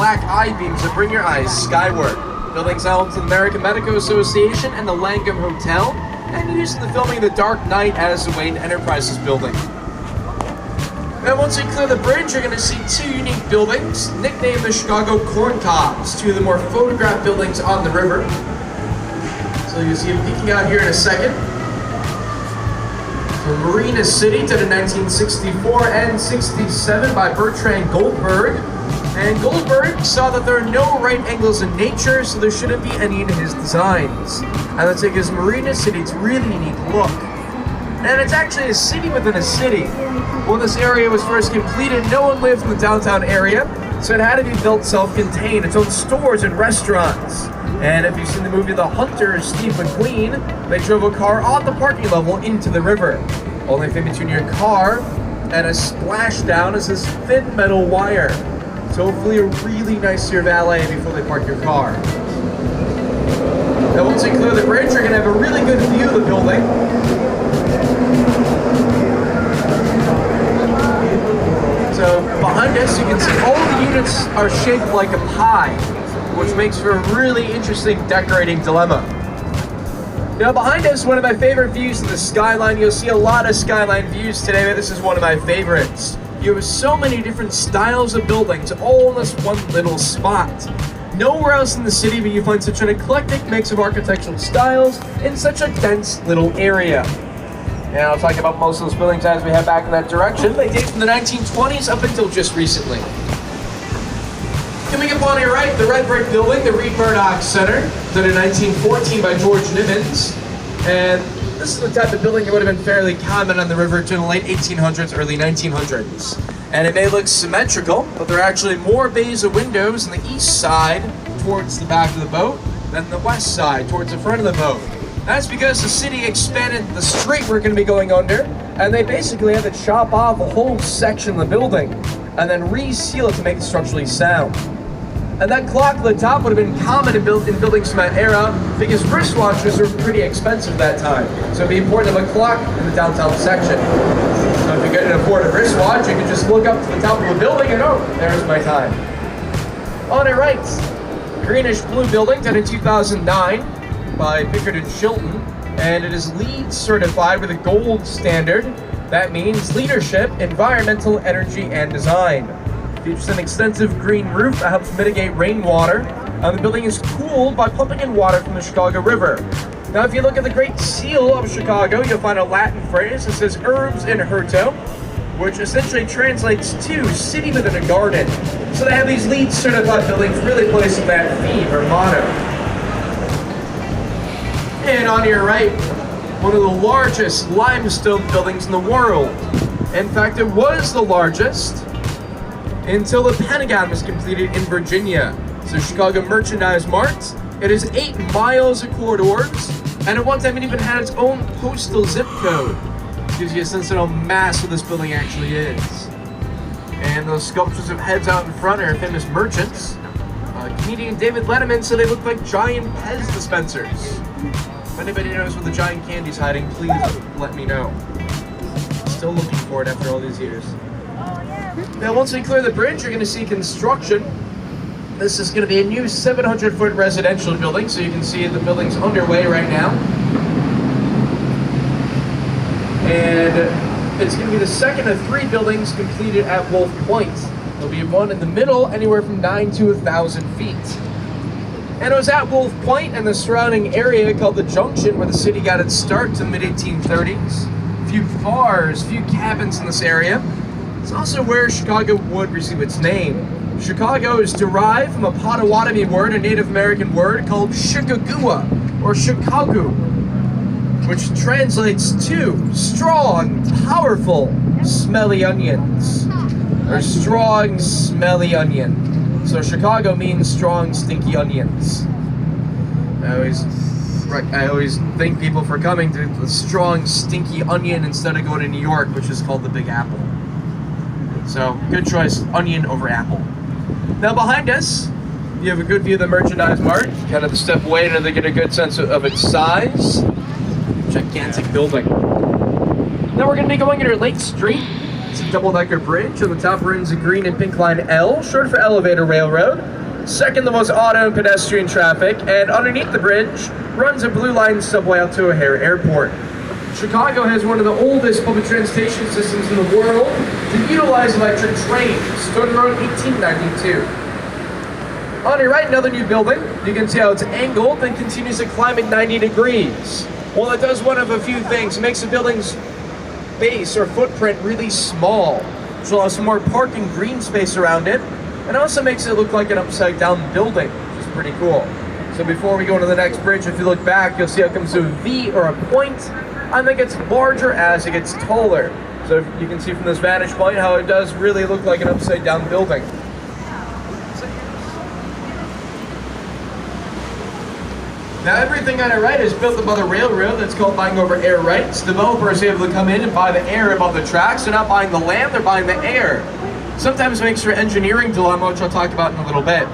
black I-beams that bring your eyes skyward. Building's home to the American Medical Association and the Langham Hotel, and used in the filming of The Dark Knight as the Wayne Enterprises building. And once you clear the bridge, you're going to see two unique buildings, nicknamed the Chicago Corn Cobs, two of the more photographed buildings on the river. So you'll see them peeking out here in a second. So Marina City, done in 1964 and 67 by Bertrand Goldberg. And Goldberg saw that there are no right angles in nature, so there shouldn't be any in his designs. And that's because Marina City, it's a really unique look. And it's actually a city within a city. When this area was first completed, no one lived in the downtown area, so it had to be built self-contained, its own stores and restaurants. And if you've seen the movie The Hunter, Steve McQueen, they drove a car on the parking level into the river. Only thing between your car and a splashdown is this thin metal wire. So hopefully a really nice to your valet before they park your car. Now once you clear the bridge, you're going to have a really good view of the building. So behind us, you can see all the units are shaped like a pie, which makes for a really interesting decorating dilemma. Now behind us, one of my favorite views of the skyline. You'll see a lot of skyline views today, but this is one of my favorites. You have so many different styles of buildings, all in this one little spot. Nowhere else in the city will you find such an eclectic mix of architectural styles in such a dense little area. Now, I'll talk about most of those buildings as we head back in that direction. They date from the 1920s up until just recently. Coming up on your right, the red brick building, the Reed Murdoch Center, done in 1914 by George Nimmons. And this is the type of building that would have been fairly common on the river during the late 1800s, early 1900s. And it may look symmetrical, but there are actually more bays of windows on the east side towards the back of the boat than the west side towards the front of the boat. That's because the city expanded the street we're going to be going under, and they basically had to chop off a whole section of the building and then re-seal it to make it structurally sound. And that clock at the top would have been common in buildings from that era because wristwatches were pretty expensive at that time. So it'd be important to have a clock in the downtown section. So if you couldn't afford a wristwatch, you could just look up to the top of the building and oh, there's my time. On your right, greenish blue building done in 2009 by Pickard and Chilton, and it is LEED certified with a gold standard. That means leadership, environmental, energy, and design. Features an extensive green roof that helps mitigate rainwater, and the building is cooled by pumping in water from the Chicago River. Now, if you look at the Great Seal of Chicago, you'll find a Latin phrase that says Urbs in Hirto, which essentially translates to city within a garden. So they have these LEED certified buildings really placing that theme or motto. And on your right, one of the largest limestone buildings in the world. In fact, it was the largest until the Pentagon was completed in Virginia. So Chicago Merchandise Mart, it is 8 miles of corridors, and at one time it even had its own postal zip code. Gives you a sense of how massive this building actually is. And those sculptures of heads out in front are famous merchants. Comedian David Letterman said they look like giant Pez dispensers. If anybody knows where the giant candy's hiding, please let me know. Still looking for it after all these years. Now, once we clear the bridge, you're going to see construction. This is going to be a new 700-foot residential building, so you can see the building's underway right now. And it's going to be the second of 3 buildings completed at Wolf Point. There'll be one in the middle, anywhere from 9 to 1,000 feet. And it was at Wolf Point and the surrounding area called the Junction where the city got its start in the mid-1830s. Few bars, few cabins in this area. It's also where Chicago would receive its name. Chicago is derived from a Potawatomi word, a Native American word called Chicagua, or Chicago, which translates to strong, powerful, smelly onions. Or strong, smelly onion. So Chicago means strong, stinky onions. I always thank people for coming to the strong, stinky onion instead of going to New York, which is called the Big Apple. So, good choice, onion over apple. Now behind us, you have a good view of the Merchandise Mart. Kind of the step away to get a good sense of its size. Gigantic building. Now we're going to be going into Lake Street. It's a double-decker bridge. On the top runs a green and pink line L, short for elevator railroad. Second the most auto and pedestrian traffic, and underneath the bridge runs a blue line subway out to O'Hare Airport. Chicago has one of the oldest public transportation systems in the world to utilize electric trains, started around 1892. On your right, another new building. You can see how it's angled and continues to climb at 90 degrees. Well, it does one of a few things. It makes the building's base or footprint really small, which allows some more parking green space around it, and also makes it look like an upside down building, which is pretty cool. So before we go into the next bridge, if you look back, you'll see how it comes to a V or a point, and then gets larger as it gets taller. So you can see from this vantage point how it does really look like an upside down building. Now everything on our right is built above the railroad. That's called buying over air rights. Developers are able to come in and buy the air above the tracks. They're not buying the land, they're buying the air. Sometimes it makes for engineering dilemma, which I'll talk about in a little bit.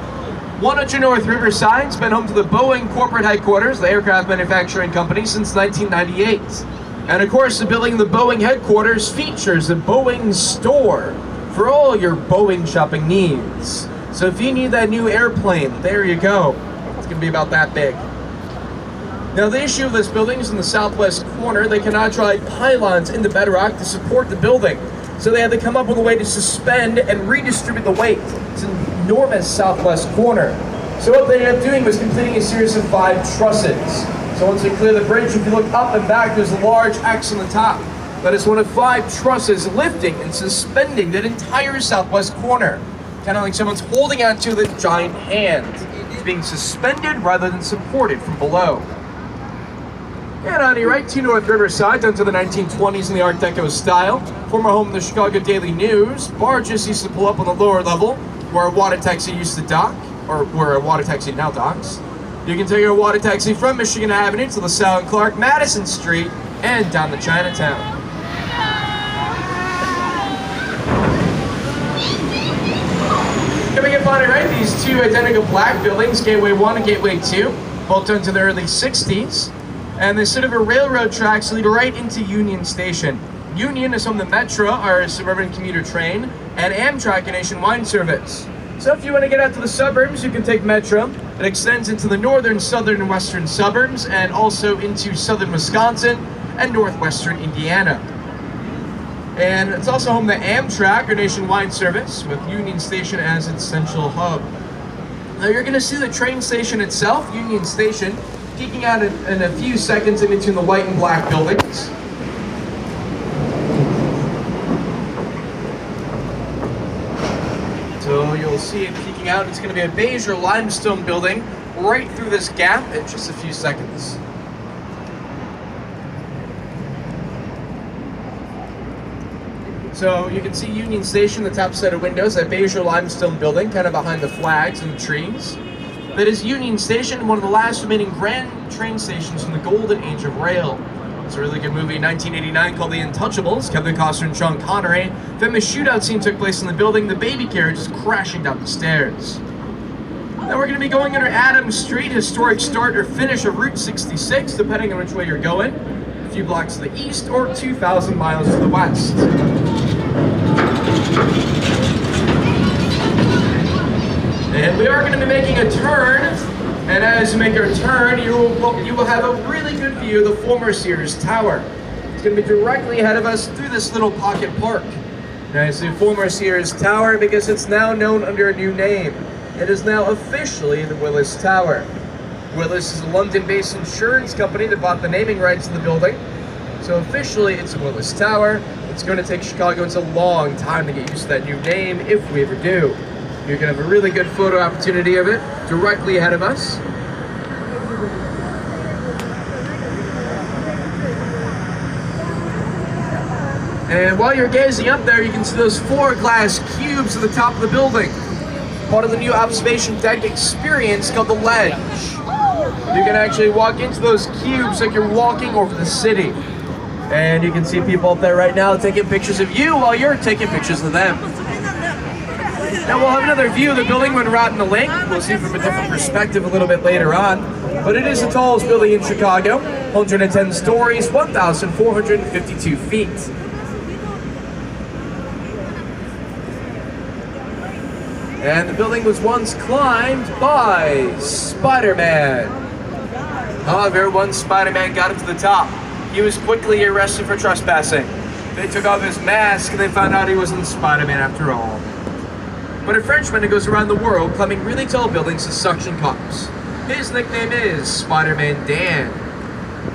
100 North Riverside's been home to the Boeing corporate headquarters, the aircraft manufacturing company, since 1998. And of course, the building of the Boeing headquarters features the Boeing store for all your Boeing shopping needs. So if you need that new airplane, there you go. It's gonna be about that big. Now the issue of this building is in the southwest corner. They cannot drive pylons into bedrock to support the building. So they had to come up with a way to suspend and redistribute the weight. It's an enormous southwest corner. So what they ended up doing was completing a series of 5 trusses. So once they clear the bridge, if you look up and back, there's a large X on the top. That is one of 5 trusses lifting and suspending that entire southwest corner. Kind of like someone's holding onto the giant hand. It's being suspended rather than supported from below. And on your right, 2 North Riverside, down to the 1920s in the Art Deco style. Former home of the Chicago Daily News. Barges used to pull up on the lower level, where a water taxi used to dock, or where a water taxi now docks. You can take your water taxi from Michigan Avenue to LaSalle and Clark, Madison Street, and down to Chinatown. Coming up on it right, these 2 identical black buildings, Gateway 1 and Gateway 2, both done to the early 60s. And the sort of a railroad tracks lead right into Union Station. Union is home to Metra, our suburban commuter train, and Amtrak, a nationwide service. So if you want to get out to the suburbs, you can take Metra. It extends into the northern, southern, and western suburbs, and also into southern Wisconsin and northwestern Indiana. And it's also home to Amtrak, our nationwide service, with Union Station as its central hub. Now you're going to see the train station itself, Union Station, peeking out in a few seconds in between the white and black buildings. So you'll see it peeking out. It's going to be a beige or limestone building right through this gap in just a few seconds. So you can see Union Station, the top set of windows, that beige or limestone building, kind of behind the flags and the trees. That is Union Station, one of the last remaining grand train stations from the golden age of rail. It's a really good movie in 1989 called The Untouchables. Kevin Costner and Sean Connery. Famous shootout scene took place in the building. The baby carriage is crashing down the stairs. Now we're going to be going under Adams Street, historic start or finish of Route 66, depending on which way you're going. A few blocks to the east or 2,000 miles to the west. And we are going to be making a turn, and as you make your turn, you will have a really good view of the former Sears Tower. It's going to be directly ahead of us through this little pocket park. Now it's the former Sears Tower because it's now known under a new name. It is now officially the Willis Tower. Willis is a London-based insurance company that bought the naming rights to the building. So officially it's the Willis Tower. It's going to take Chicagoans a long time to get used to that new name, if we ever do. You're going to have a really good photo opportunity of it directly ahead of us. And while you're gazing up there, you can see those 4 glass cubes at the top of the building. Part of the new observation deck experience called The Ledge. You can actually walk into those cubes like you're walking over the city. And you can see people up there right now taking pictures of you while you're taking pictures of them. Now we'll have another view of the building when we're out in the lake. We'll see from a different perspective a little bit later on. But it is the tallest building in Chicago, 110 stories, 1,452 feet. And the building was once climbed by Spider-Man. However, once Spider-Man got up to the top, he was quickly arrested for trespassing. They took off his mask and they found out he wasn't Spider-Man after all. But a Frenchman who goes around the world climbing really tall buildings to suction cups. His nickname is Spider-Man Dan.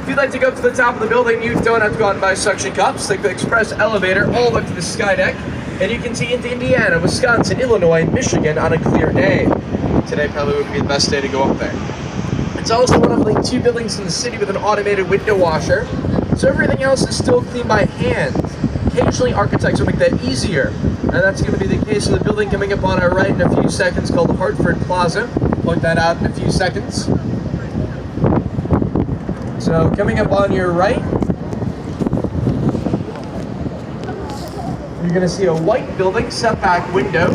If you'd like to go up to the top of the building, you don't have to go out and buy suction cups. Take the express elevator all the way to the sky deck, and you can see into Indiana, Wisconsin, Illinois, and Michigan on a clear day. Today probably would be the best day to go up there. It's also one of only 2 buildings in the city with an automated window washer, so everything else is still cleaned by hand. Occasionally, architects will make that easier, and that's going to be the case of the building coming up on our right in a few seconds called the Hartford Plaza. Point that out in a few seconds. So coming up on your right, you're going to see a white building, setback windows.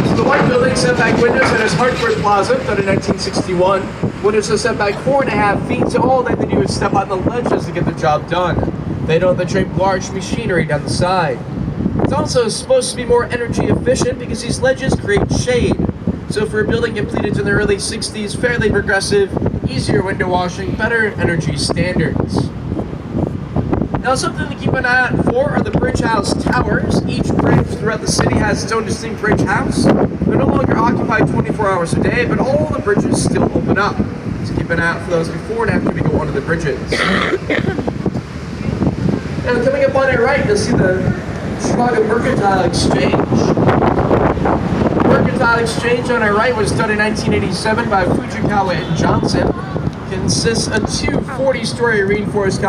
So the white building, setback windows, and is Hartford Plaza, built in 1961. Windows are set back 4.5 feet, so all they have to do is step on the ledges to get the job done. They don't have to drape large machinery down the side. It's also supposed to be more energy efficient because these ledges create shade. So for a building completed in the early 60s, fairly progressive, easier window washing, better energy standards. Now something to keep an eye out for are the Bridge House Towers. Each bridge throughout the city has its own distinct bridge house. They're no longer occupied 24 hours a day, but all the bridges still open up. So keep an eye out for those before and after we go onto the bridges. Now coming up on your right, you'll see the Chicago Mercantile Exchange. Mercantile Exchange on our right was done in 1987 by Fujikawa and Johnson. Consists of 2 40-story reinforced